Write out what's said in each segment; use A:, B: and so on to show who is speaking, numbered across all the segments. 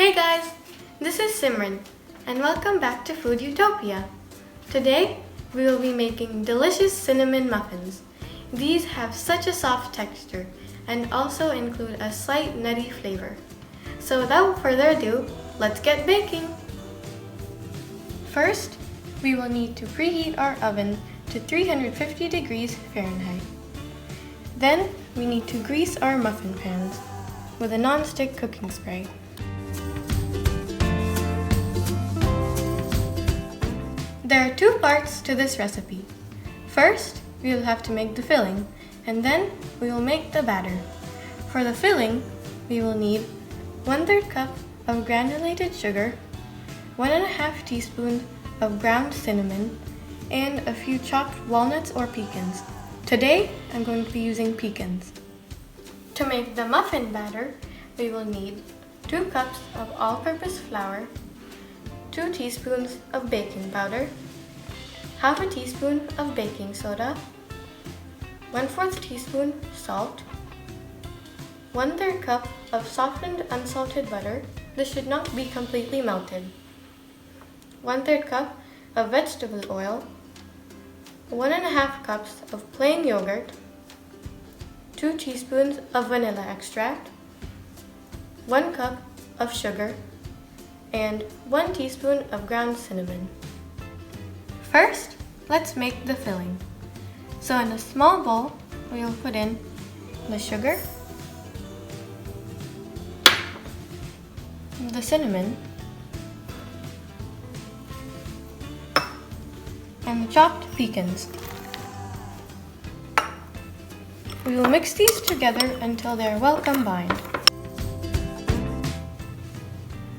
A: Hey guys, this is Simran and welcome back to Food Utopia. Today we will be making delicious cinnamon muffins. These have such a soft texture and also include a slight nutty flavor. So without further ado, let's get baking. First, we will need to preheat our oven to 350 degrees Fahrenheit. Then we need to grease our muffin pans with a non-stick cooking spray. There are two parts to this recipe. First, we will have to make the filling, and then we will make the batter. For the filling, we will need 1/3 cup of granulated sugar, 1.5 teaspoons of ground cinnamon, and a few chopped walnuts or pecans. Today, I'm going to be using pecans. To make the muffin batter, we will need 2 cups of all-purpose flour, 2 teaspoons of baking powder, half a teaspoon of baking soda, 1/4 teaspoon salt, 1/3 cup of softened unsalted butter. This should not be completely melted. 1/3 cup of vegetable oil, 1.5 cups of plain yogurt, 2 teaspoons of vanilla extract, 1 cup of sugar, and 1 teaspoon of ground cinnamon. First, let's make the filling. So in a small bowl, we will put in the sugar, the cinnamon, and the chopped pecans. We will mix these together until they are well combined.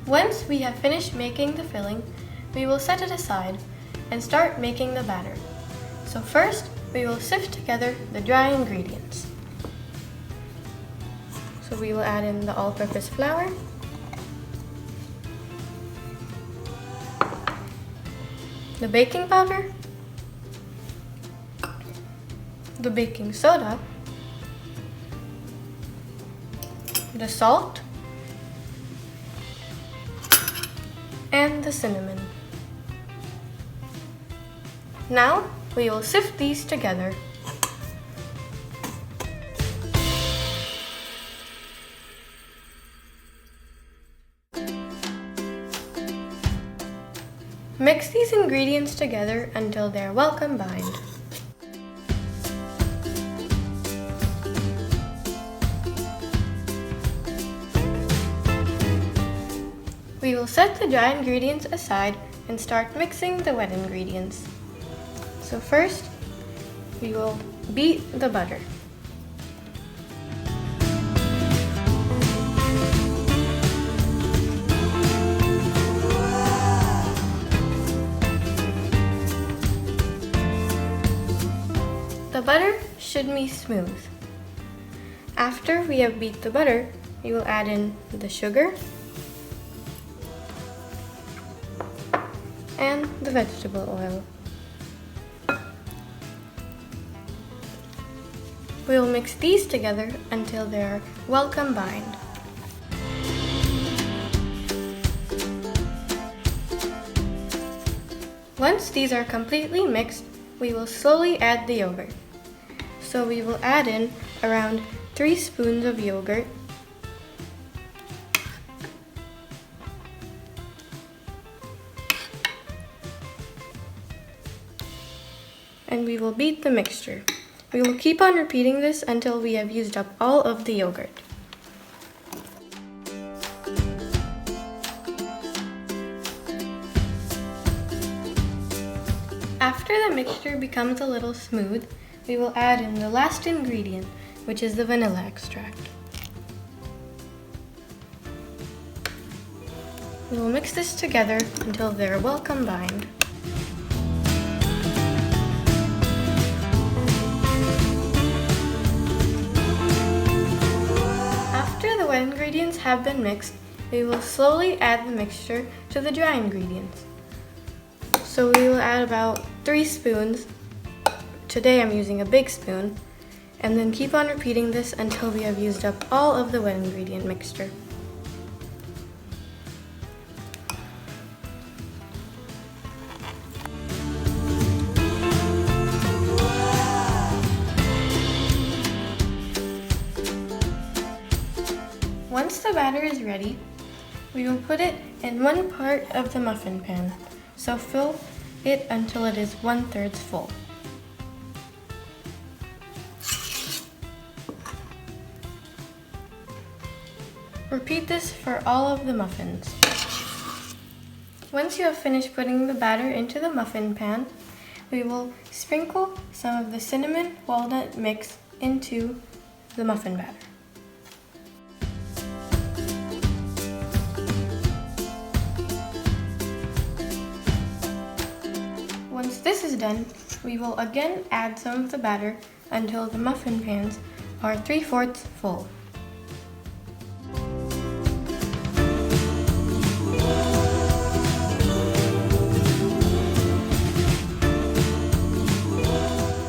A: Once we have finished making the filling, we will set it aside and start making the batter. So first, we will sift together the dry ingredients. So we will add in the all-purpose flour, the baking powder, the baking soda, the salt, and the cinnamon. Now, we will sift these together. Mix these ingredients together until they are well combined. We will set the dry ingredients aside and start mixing the wet ingredients. So first, we will beat the butter. The butter should be smooth. After we have beat the butter, we will add in the sugar and the vegetable oil. We will mix these together until they are well combined. Once these are completely mixed, we will slowly add the yogurt. So we will add in around 3 spoons of yogurt, and we will beat the mixture. We will keep on repeating this until we have used up all of the yogurt. After the mixture becomes a little smooth, we will add in the last ingredient, which is the vanilla extract. We will mix this together until they are well combined. Ingredients have been mixed, we will slowly add the mixture to the dry ingredients. So we will add about 3 spoons. Today I'm using a big spoon, and then keep on repeating this until we have used up all of the wet ingredient mixture. Once the batter is ready, we will put it in one part of the muffin pan, so fill it until it is 1/3 full. Repeat this for all of the muffins. Once you have finished putting the batter into the muffin pan, we will sprinkle some of the cinnamon walnut mix into the muffin batter. Once this is done, we will again add some of the batter until the muffin pans are 3/4 full.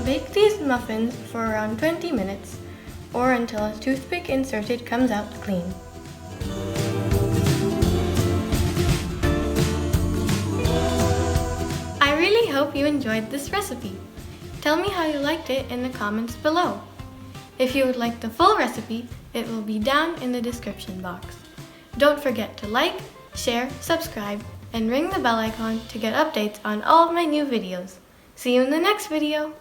A: Bake these muffins for around 20 minutes or until a toothpick inserted comes out clean. I really hope you enjoyed this recipe. Tell me how you liked it in the comments below. If you would like the full recipe, it will be down in the description box. Don't forget to like, share, subscribe, and ring the bell icon to get updates on all of my new videos. See you in the next video!